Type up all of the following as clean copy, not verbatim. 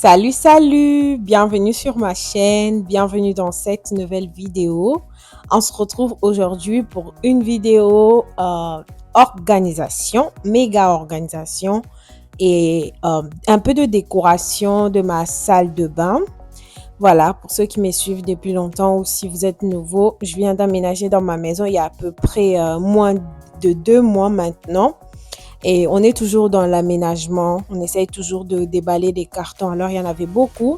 Salut, salut! Bienvenue sur ma chaîne, bienvenue dans cette nouvelle vidéo. On se retrouve aujourd'hui pour une vidéo organisation, méga organisation et un peu de décoration de ma salle de bain. Voilà, pour ceux qui me suivent depuis longtemps ou si vous êtes nouveau, je viens d'aménager dans ma maison il y a à peu près moins de 2 mois maintenant. Et on est toujours dans l'aménagement. On essaye toujours de déballer des cartons. Alors, il y en avait beaucoup.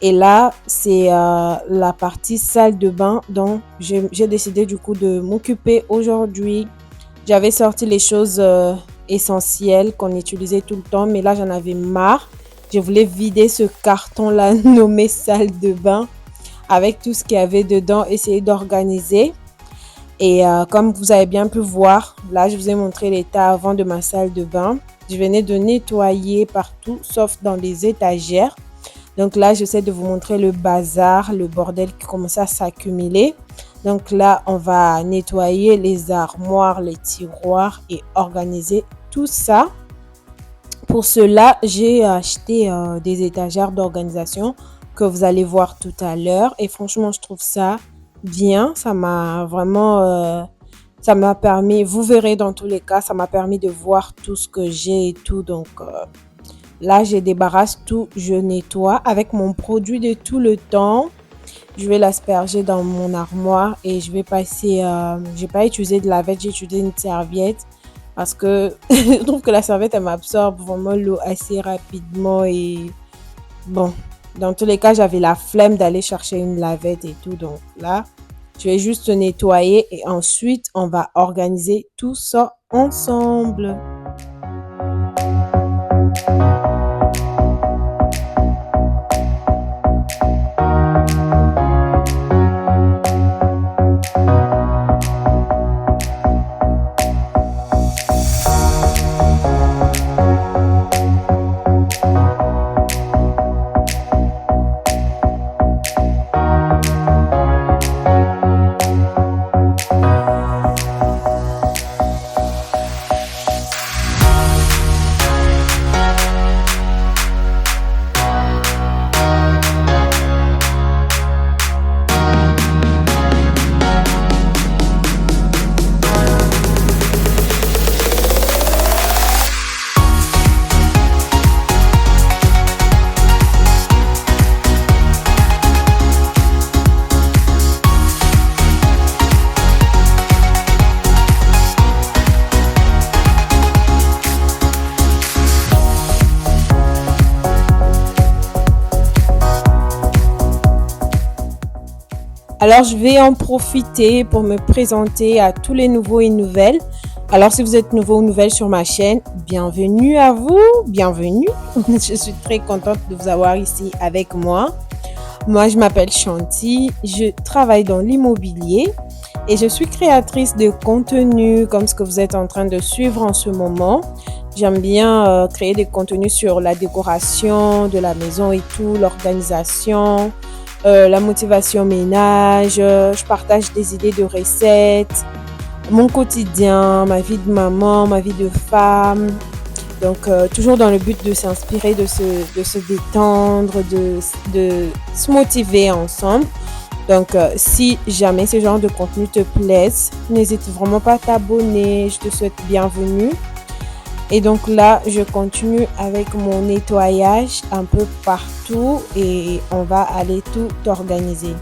Et là, c'est la partie salle de bain dont j'ai décidé du coup de m'occuper aujourd'hui. J'avais sorti les choses essentielles qu'on utilisait tout le temps, mais là, j'en avais marre. Je voulais vider ce carton-là nommé salle de bain avec tout ce qu'il y avait dedans, essayer d'organiser. Et comme vous avez bien pu voir, là, je vous ai montré l'état avant de ma salle de bain. Je venais de nettoyer partout, sauf dans les étagères. Donc là, j'essaie de vous montrer le bazar, le bordel qui commençait à s'accumuler. Donc là, on va nettoyer les armoires, les tiroirs et organiser tout ça. Pour cela, j'ai acheté des étagères d'organisation que vous allez voir tout à l'heure. Et franchement, je trouve ça bien. Ça m'a vraiment, ça m'a permis, vous verrez dans tous les cas, ça m'a permis de voir tout ce que j'ai et tout. Donc là, je débarrasse tout, je nettoie avec mon produit de tout le temps. Je vais l'asperger dans mon armoire et je vais passer, j'ai pas utilisé de lavette, j'ai utilisé une serviette parce que je trouve que la serviette, elle m'absorbe vraiment l'eau assez rapidement et bon, dans tous les cas, j'avais la flemme d'aller chercher une lavette et tout. Donc là, je vais juste nettoyer et ensuite, on va organiser tout ça ensemble. Alors, je vais en profiter pour me présenter à tous les nouveaux et nouvelles. Alors, si vous êtes nouveau ou nouvelle sur ma chaîne, bienvenue à vous, bienvenue. Je suis très contente de vous avoir ici avec moi. Moi, je m'appelle Chanty, je travaille dans l'immobilier et je suis créatrice de contenu comme ce que vous êtes en train de suivre en ce moment. J'aime bien créer des contenus sur la décoration de la maison et tout, l'organisation. La motivation ménage, je partage des idées de recettes, mon quotidien, ma vie de maman, ma vie de femme. Donc, toujours dans le but de s'inspirer, de se détendre, de se motiver ensemble. Donc, si jamais ce genre de contenu te plaise, n'hésite vraiment pas à t'abonner. Je te souhaite bienvenue. Et donc là, je continue avec mon nettoyage un peu partout et on va aller tout organiser.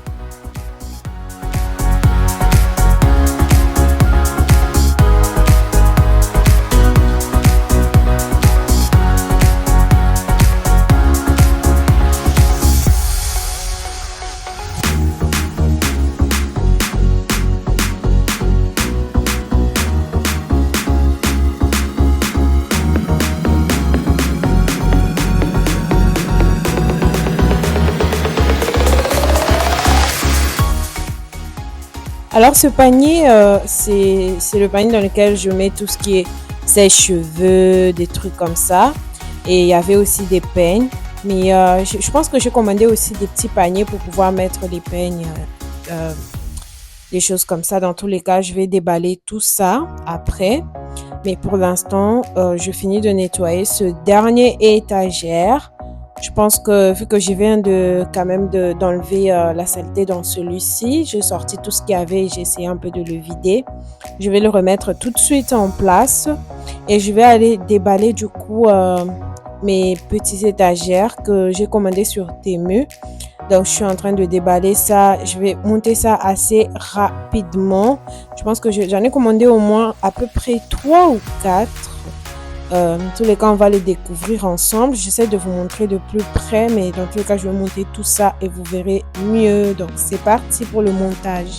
Alors ce panier, c'est le panier dans lequel je mets tout ce qui est sèche-cheveux, des trucs comme ça. Et il y avait aussi des peignes. Mais je pense que j'ai commandé aussi des petits paniers pour pouvoir mettre les peignes, des choses comme ça. Dans tous les cas, je vais déballer tout ça après. Mais pour l'instant, je finis de nettoyer ce dernier étagère Je pense que vu que je viens d'enlever la saleté dans celui-ci, j'ai sorti tout ce qu'il y avait et j'ai essayé un peu de le vider. Je vais le remettre tout de suite en place et je vais aller déballer du coup mes petites étagères que j'ai commandées sur Temu. Donc, je suis en train de déballer ça. Je vais monter ça assez rapidement. Je pense que j'en ai commandé au moins à peu près 3 ou 4. Dans tous les cas, on va les découvrir ensemble. J'essaie de vous montrer de plus près, mais dans tous les cas, je vais monter tout ça et vous verrez mieux. Donc, c'est parti pour le montage.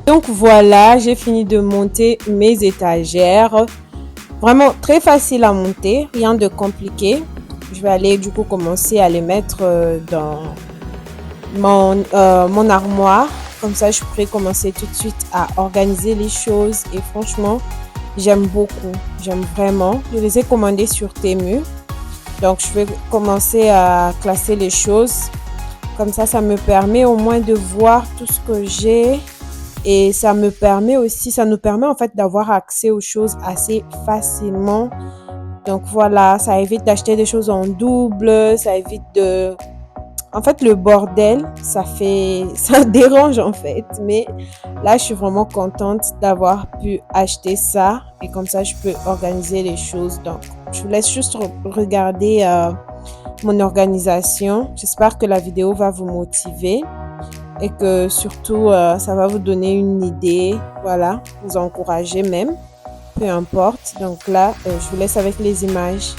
Donc voilà, j'ai fini de monter mes étagères. Vraiment très facile à monter, rien de compliqué. Je vais aller du coup commencer à les mettre dans mon armoire. Comme ça, je pourrais commencer tout de suite à organiser les choses. Et franchement, j'aime beaucoup. J'aime vraiment. Je les ai commandées sur Temu. Donc, je vais commencer à classer les choses. Comme ça me permet au moins de voir tout ce que j'ai. Et ça nous permet en fait d'avoir accès aux choses assez facilement. Donc voilà, ça évite d'acheter des choses en double, ça évite de... En fait, le bordel, ça dérange en fait. Mais là, je suis vraiment contente d'avoir pu acheter ça. Et comme ça, je peux organiser les choses. Donc, je vous laisse juste regarder mon organisation. J'espère que la vidéo va vous motiver. Et que surtout, ça va vous donner une idée, voilà, vous encourager même, peu importe. Donc là, je vous laisse avec les images.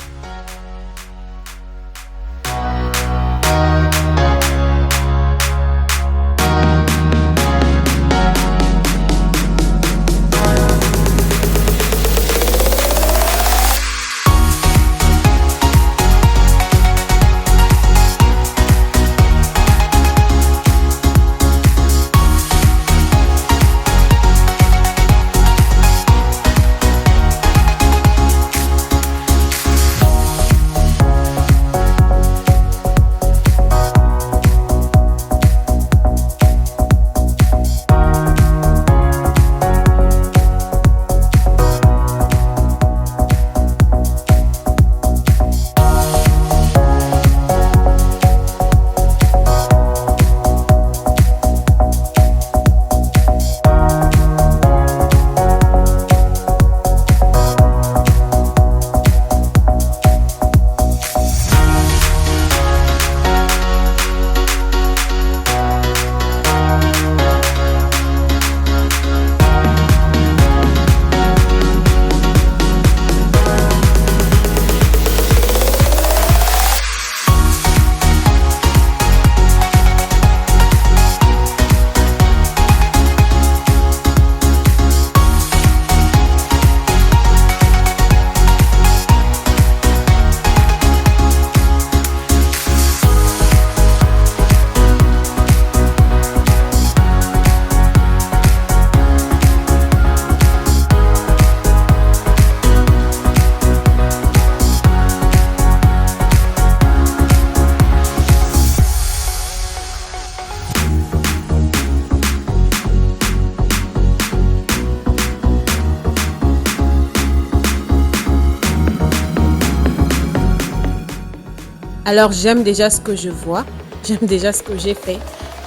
Alors, j'aime déjà ce que je vois, j'aime déjà ce que j'ai fait.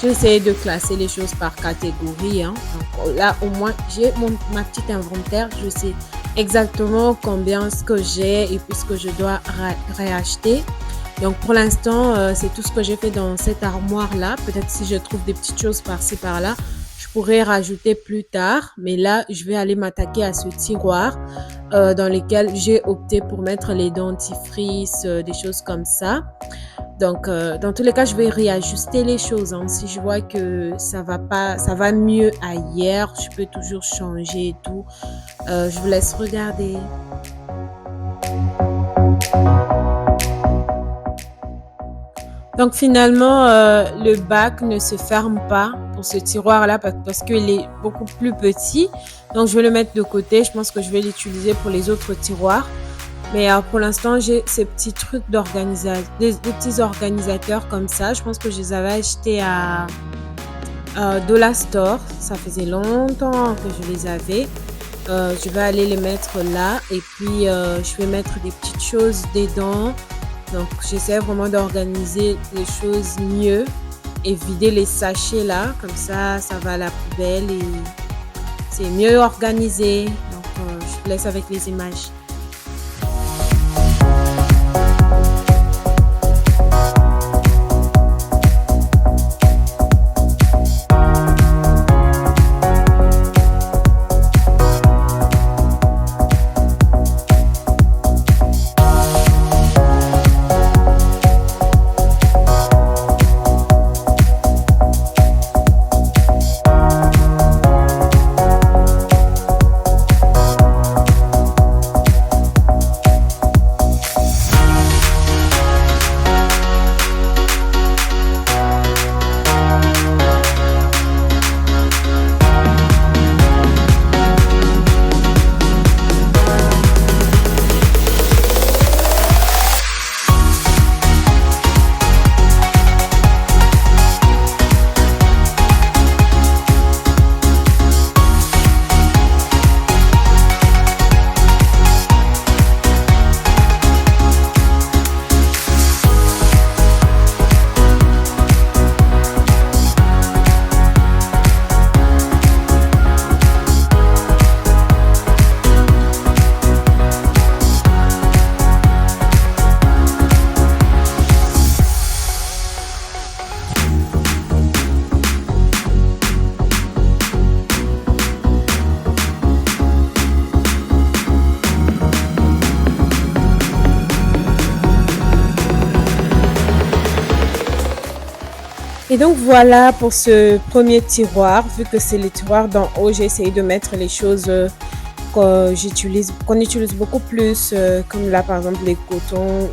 J'ai essayé de classer les choses par catégorie, hein. Donc là, au moins, j'ai ma petite inventaire. Je sais exactement combien ce que j'ai et puis ce que je dois réacheter. Donc, pour l'instant, c'est tout ce que j'ai fait dans cette armoire-là. Peut-être si je trouve des petites choses par-ci, par-là, je pourrais rajouter plus tard. Mais là, je vais aller m'attaquer à ce tiroir dans lequel j'ai opté pour mettre les dentifrices, des choses comme ça. Donc, dans tous les cas, je vais réajuster les choses, hein. Si je vois que ça va pas, ça va mieux ailleurs, je peux toujours changer et tout. Je vous laisse regarder. Donc finalement, le bac ne se ferme pas pour ce tiroir-là parce qu'il est beaucoup plus petit. Donc je vais le mettre de côté. Je pense que je vais l'utiliser pour les autres tiroirs. Mais pour l'instant, j'ai ces petits trucs d'organisation, des petits organisateurs comme ça. Je pense que je les avais achetés à Dollar Store. Ça faisait longtemps que je les avais. Je vais aller les mettre là et puis je vais mettre des petites choses dedans. Donc, j'essaie vraiment d'organiser les choses mieux et vider les sachets là. Comme ça va à la poubelle et c'est mieux organisé. Donc, je vous laisse avec les images. Et donc voilà pour ce premier tiroir. Vu que c'est le tiroir d'en haut, j'ai essayé de mettre les choses qu'on utilise beaucoup plus, comme là par exemple les cotons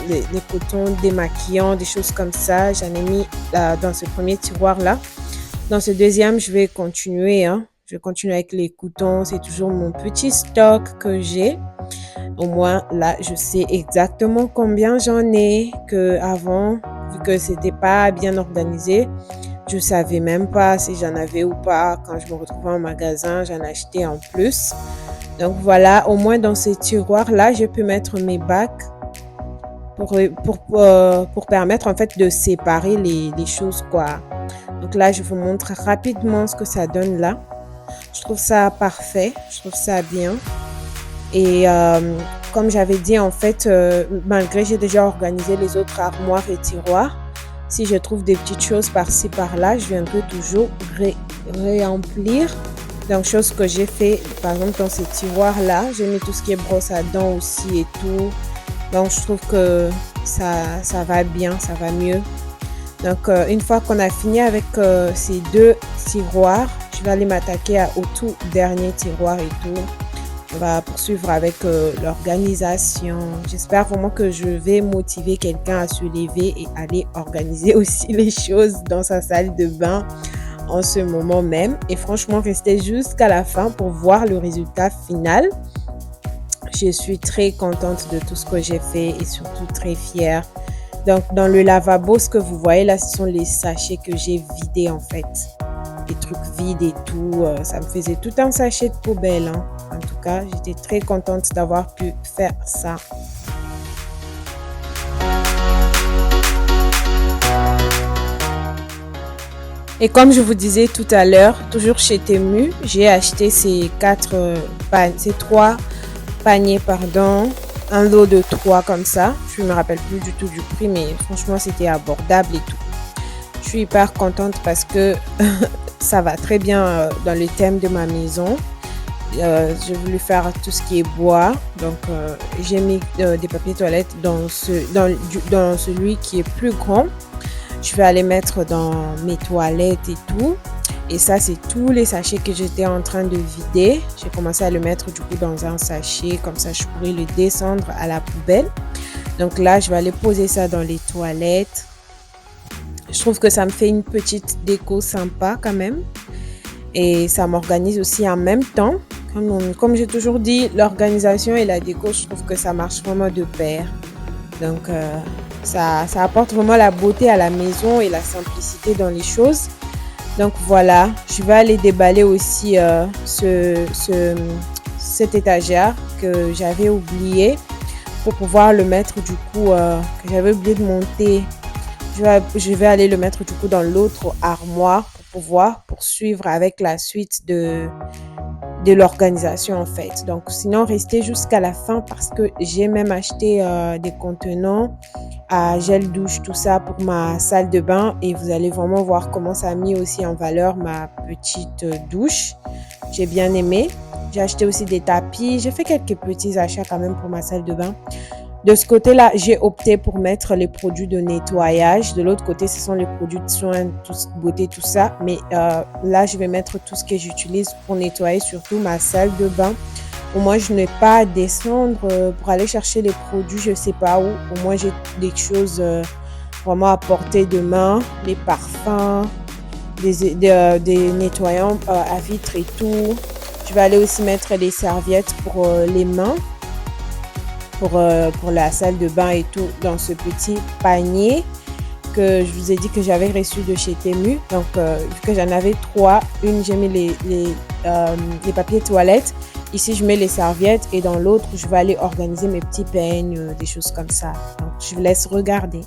démaquillants, des choses comme ça. J'en ai mis dans ce premier tiroir là. Dans ce deuxième, je vais continuer, hein. Je vais continuer avec les cotons. C'est toujours mon petit stock que j'ai. Au moins là, je sais exactement combien j'en ai, que avant, vu que c'était pas bien organisé, je savais même pas si j'en avais ou pas. Quand je me retrouvais en magasin, j'en achetais en plus. Donc voilà, au moins dans ces tiroirs-là, je peux mettre mes bacs pour permettre en fait de séparer les choses, quoi. Donc là, je vous montre rapidement ce que ça donne là. Je trouve ça parfait, je trouve ça bien. Et comme j'avais dit, en fait, malgré j'ai déjà organisé les autres armoires et tiroirs, si je trouve des petites choses par-ci, par-là, je viendrai toujours réemplir. Donc, chose que j'ai fait, par exemple, dans ces tiroirs-là, j'ai mis tout ce qui est brosse à dents aussi et tout. Donc, je trouve que ça va bien, ça va mieux. Donc, une fois qu'on a fini avec ces deux tiroirs, je vais aller m'attaquer au tout dernier tiroir et tout. On va poursuivre avec l'organisation. J'espère vraiment que je vais motiver quelqu'un à se lever et aller organiser aussi les choses dans sa salle de bain en ce moment même. Et franchement, restez jusqu'à la fin pour voir le résultat final. Je suis très contente de tout ce que j'ai fait et surtout très fière. Donc, dans le lavabo, ce que vous voyez là, ce sont les sachets que j'ai vidés en fait. Des trucs vides et tout. Ça me faisait tout un sachet de poubelle, hein. En tout cas, j'étais très contente d'avoir pu faire ça. Et comme je vous disais tout à l'heure, toujours chez Temu, j'ai acheté ces 3 paniers, pardon, un lot de 3 comme ça. Je me rappelle plus du tout du prix, mais franchement, c'était abordable et tout. Je suis hyper contente parce que ça va très bien dans le thème de ma maison. J'ai voulu faire tout ce qui est bois, donc j'ai mis des papiers toilettes dans celui qui est plus grand. Je vais aller mettre dans mes toilettes et tout. Et ça, c'est tous les sachets que j'étais en train de vider. J'ai commencé à le mettre du coup dans un sachet, comme ça je pourrais le descendre à la poubelle. Donc là, je vais aller poser ça dans les toilettes. Je trouve que ça me fait une petite déco sympa quand même. Et ça m'organise aussi en même temps. Comme j'ai toujours dit, l'organisation et la déco, je trouve que ça marche vraiment de pair. Donc, ça apporte vraiment la beauté à la maison et la simplicité dans les choses. Donc, voilà, je vais aller déballer aussi cette étagère que j'avais oublié pour pouvoir le mettre du coup, que j'avais oublié de monter. Je vais aller le mettre du coup dans l'autre armoire pour pouvoir poursuivre avec la suite de l'organisation en fait. Donc sinon restez jusqu'à la fin parce que j'ai même acheté des contenants à gel douche, tout ça pour ma salle de bain et vous allez vraiment voir comment ça a mis aussi en valeur ma petite douche. J'ai bien aimé. J'ai acheté aussi des tapis. J'ai fait quelques petits achats quand même pour ma salle de bain. De ce côté-là, j'ai opté pour mettre les produits de nettoyage. De l'autre côté, ce sont les produits de soins, beauté, tout ça. Mais là, je vais mettre tout ce que j'utilise pour nettoyer, surtout ma salle de bain. Au moins, je n'ai pas à descendre pour aller chercher les produits, je ne sais pas où. Au moins, j'ai des choses vraiment à portée de main, les parfums, des nettoyants à vitre et tout. Je vais aller aussi mettre des serviettes pour les mains. Pour la salle de bain et tout dans ce petit panier que je vous ai dit que j'avais reçu de chez Temu. Donc vu que j'en avais 3, une j'ai mis les papiers toilettes, ici je mets les serviettes et dans l'autre je vais aller organiser mes petits peignes, des choses comme ça. Donc je vous laisse regarder.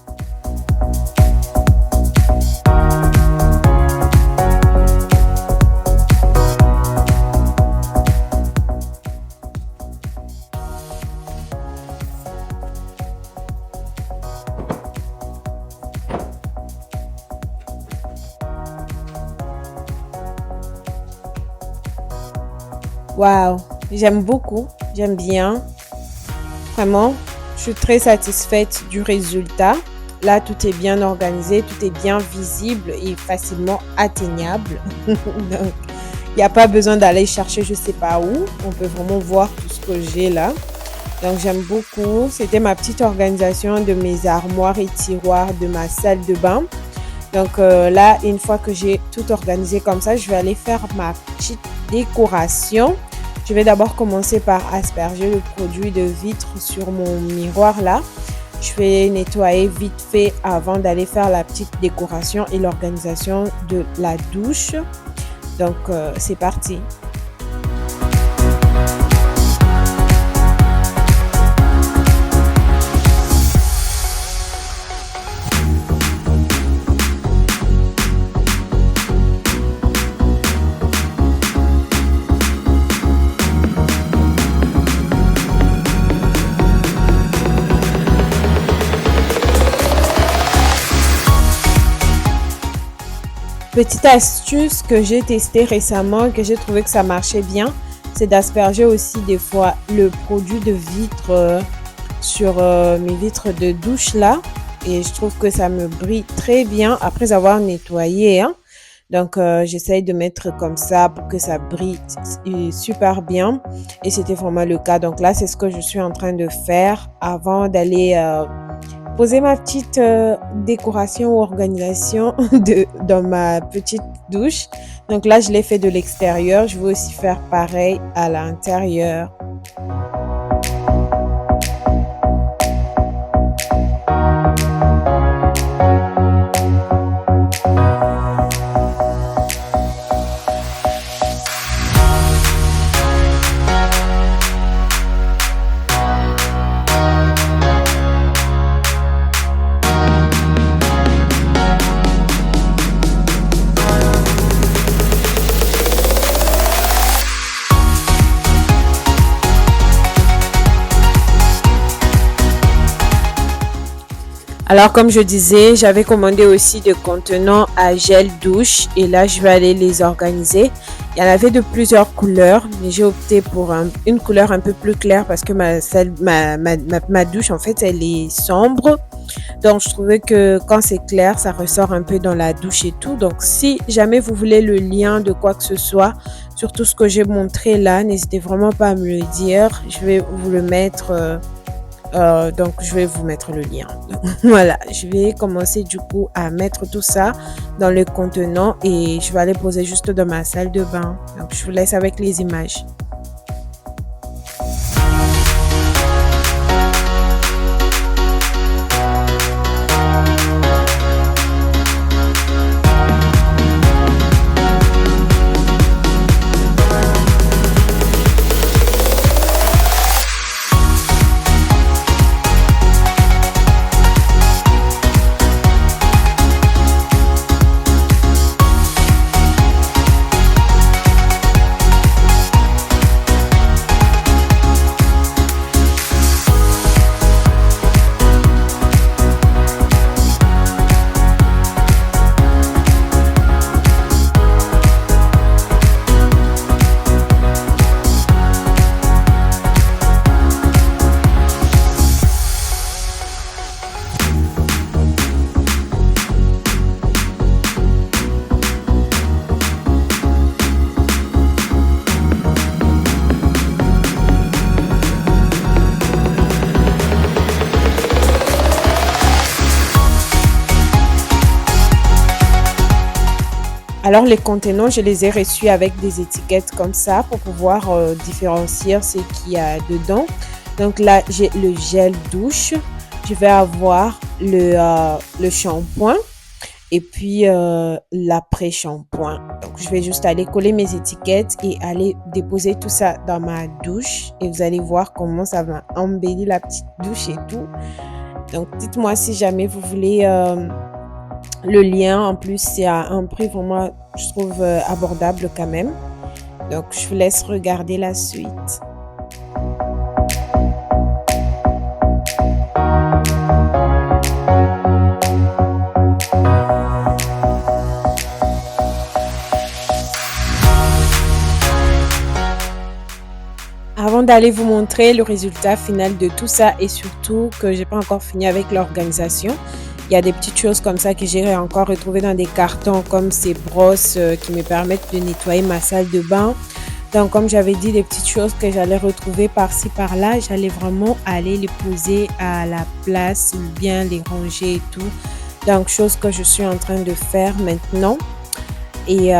Waouh, j'aime beaucoup, j'aime bien. Vraiment, je suis très satisfaite du résultat. Là, tout est bien organisé, tout est bien visible et facilement atteignable. Donc, il n'y a pas besoin d'aller chercher je ne sais pas où. On peut vraiment voir tout ce que j'ai là. Donc, j'aime beaucoup. C'était ma petite organisation de mes armoires et tiroirs de ma salle de bain. Donc là, une fois que j'ai tout organisé comme ça, je vais aller faire ma petite décoration. Je vais d'abord commencer par asperger le produit de vitre sur mon miroir là. Je vais nettoyer vite fait avant d'aller faire la petite décoration et l'organisation de la douche. Donc c'est parti. Petite astuce que j'ai testée récemment, que j'ai trouvé que ça marchait bien, c'est d'asperger aussi des fois le produit de vitre sur mes vitres de douche là. Et je trouve que ça me brille très bien après avoir nettoyé. Hein. Donc, j'essaye de mettre comme ça pour que ça brille super bien. Et c'était vraiment le cas. Donc là, c'est ce que je suis en train de faire avant d'aller poser ma petite décoration ou organisation dans ma petite douche. Donc là, je l'ai fait de l'extérieur. Je vais aussi faire pareil à l'intérieur. Alors, comme je disais, j'avais commandé aussi des contenants à gel douche et là, je vais aller les organiser. Il y en avait de plusieurs couleurs, mais j'ai opté pour une couleur un peu plus claire parce que ma douche, en fait, elle est sombre. Donc, je trouvais que quand c'est clair, ça ressort un peu dans la douche et tout. Donc, si jamais vous voulez le lien de quoi que ce soit, sur tout ce que j'ai montré là, n'hésitez vraiment pas à me le dire. Je vais vous le mettre. Donc, je vais vous mettre le lien. Voilà, je vais commencer du coup à mettre tout ça dans le contenant et je vais aller poser juste dans ma salle de bain. Donc, je vous laisse avec les images. Alors les contenants, je les ai reçus avec des étiquettes comme ça pour pouvoir différencier ce qu'il y a dedans. Donc là, j'ai le gel douche. Je vais avoir le shampoing et puis l'après-shampoing. Donc je vais juste aller coller mes étiquettes et aller déposer tout ça dans ma douche. Et vous allez voir comment ça va embellir la petite douche et tout. Donc dites-moi si jamais vous voulez... le lien, en plus, c'est à un prix vraiment, je trouve, abordable quand même. Donc, je vous laisse regarder la suite. Avant d'aller vous montrer le résultat final de tout ça et surtout que j'ai pas encore fini avec l'organisation, il y a des petites choses comme ça que j'ai encore retrouvées dans des cartons comme ces brosses qui me permettent de nettoyer ma salle de bain. Donc comme j'avais dit, des petites choses que j'allais retrouver par-ci par-là, j'allais vraiment aller les poser à la place, bien les ranger et tout. Donc chose que je suis en train de faire maintenant. Et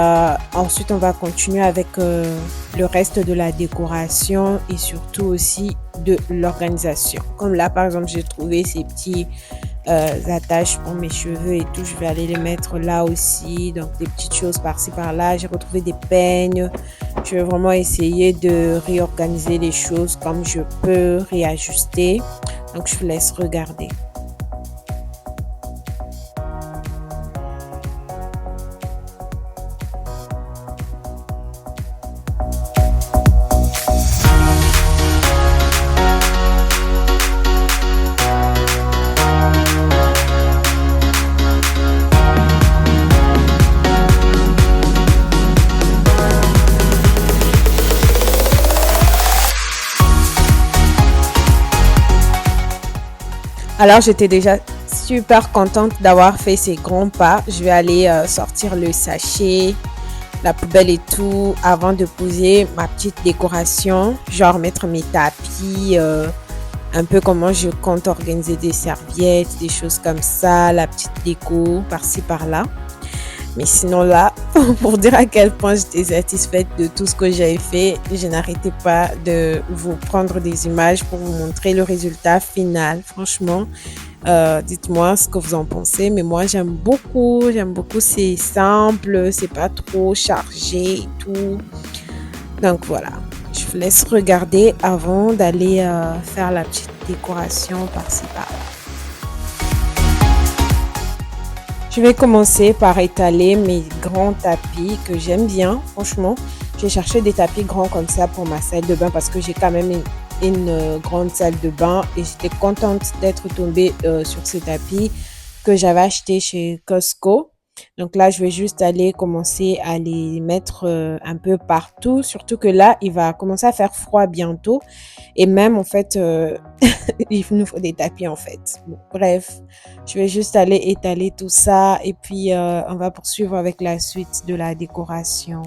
ensuite on va continuer avec le reste de la décoration et surtout aussi de l'organisation. Comme là par exemple j'ai trouvé ces petits attaches pour mes cheveux et tout, je vais aller les mettre là aussi. Donc des petites choses par-ci par-là. J'ai retrouvé des peignes. Je vais vraiment essayer de réorganiser les choses comme je peux, réajuster. Donc je vous laisse regarder. Alors, j'étais déjà super contente d'avoir fait ces grands pas. Je vais aller sortir le sachet, la poubelle et tout avant de poser ma petite décoration. Genre mettre mes tapis, un peu comment je compte organiser des serviettes, des choses comme ça, la petite déco par-ci par-là. Mais sinon là, pour dire à quel point j'étais satisfaite de tout ce que j'avais fait, je n'arrêtais pas de vous prendre des images pour vous montrer le résultat final. Franchement, dites-moi ce que vous en pensez. Mais moi, j'aime beaucoup, c'est simple, c'est pas trop chargé et tout. Donc voilà, je vous laisse regarder avant d'aller faire la petite décoration par-ci par-là. Je vais commencer par étaler mes grands tapis que j'aime bien. Franchement, j'ai cherché des tapis grands comme ça pour ma salle de bain parce que j'ai quand même une grande salle de bain et j'étais contente d'être tombée sur ce tapis que j'avais acheté chez Costco. Donc là, je vais juste aller commencer à les mettre un peu partout, surtout que là, il va commencer à faire froid bientôt. Et même, en fait, il nous faut des tapis, en fait. Bon, bref, je vais juste aller étaler tout ça et puis on va poursuivre avec la suite de la décoration.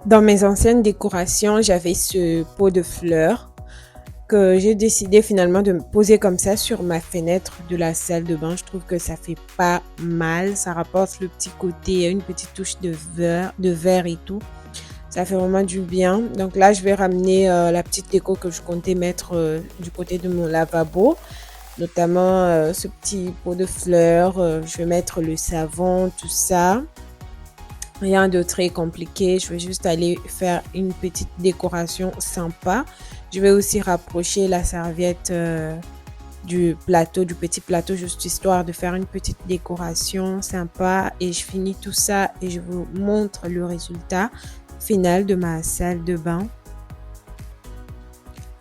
Dans mes anciennes décorations, j'avais ce pot de fleurs que j'ai décidé finalement de me poser comme ça sur ma fenêtre de la salle de bain. Je trouve que ça fait pas mal. Ça rapporte le petit côté, une petite touche de vert et tout. Ça fait vraiment du bien. Donc là, je vais ramener la petite déco que je comptais mettre du côté de mon lavabo. Notamment ce petit pot de fleurs. Je vais mettre le savon, tout ça. Rien de très compliqué, je vais juste aller faire une petite décoration sympa. Je vais aussi rapprocher la serviette du petit plateau, juste histoire de faire une petite décoration sympa. Et je finis tout ça et je vous montre le résultat final de ma salle de bain.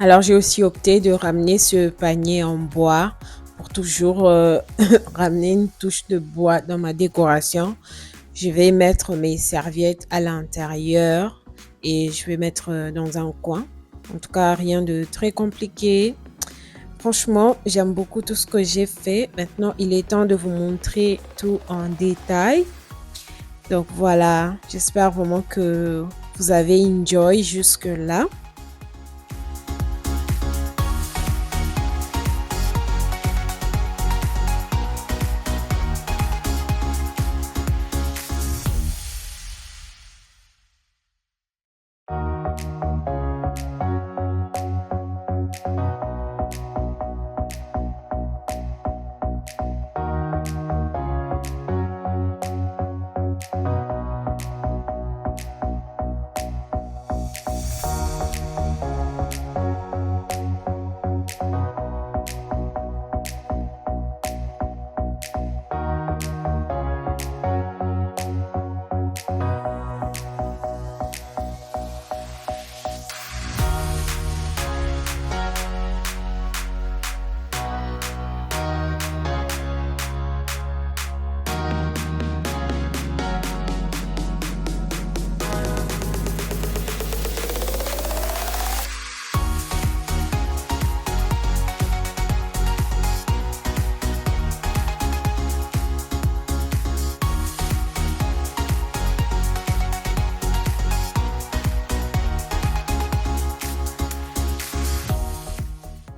Alors j'ai aussi opté de ramener ce panier en bois pour toujours ramener une touche de bois dans ma décoration. Je vais mettre mes serviettes à l'intérieur et je vais mettre dans un coin. En tout cas, rien de très compliqué. Franchement, j'aime beaucoup tout ce que j'ai fait. Maintenant, il est temps de vous montrer tout en détail. Donc voilà, j'espère vraiment que vous avez enjoy jusque-là.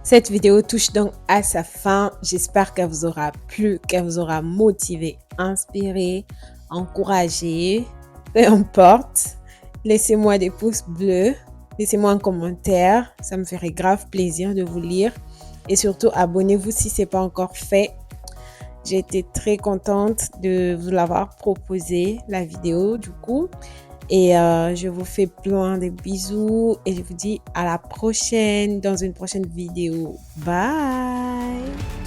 Cette vidéo touche donc à sa fin. J'espère qu'elle vous aura plu, qu'elle vous aura motivé, inspiré, encouragé. Peu importe, laissez-moi des pouces bleus, laissez-moi un commentaire. Ça me ferait grave plaisir de vous lire. Et surtout, abonnez-vous si ce n'est pas encore fait. J'ai été très contente de vous l'avoir proposé, la vidéo du coup. Et je vous fais plein de bisous et je vous dis à la prochaine dans une prochaine vidéo. Bye!